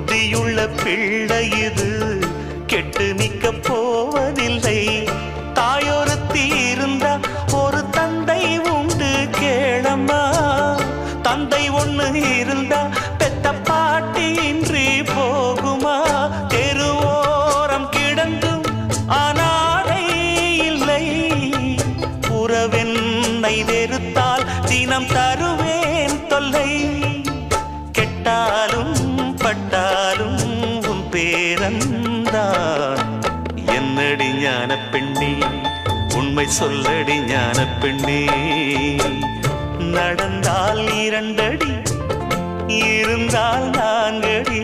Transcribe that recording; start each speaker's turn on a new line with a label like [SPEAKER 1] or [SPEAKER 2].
[SPEAKER 1] புத்தியுள்ள பிள்ளை இது கெட்டு நிக்க போவதில்லை. தாயொருத்தி இருந்தா ஒரு தந்தை உண்டு கேளம்மா. தந்தை ஒண்ணு இருந்தா பெத்த பாட்டி இன்றி போகுமா? தெருவோரம் கிடந்தும் அனாதை இல்லை. உறவென்னை வெறுத்தால் தினம் தருவேன் தொல்லை. கெட்டாலும் பட்டாலும் உன் பேரன்தான். என்னடி ஞான பெண்ணே, உண்மை சொல்லடி ஞான பெண்ணே. நடந்தால் 2 அடி, இருந்தால் 4 அடி.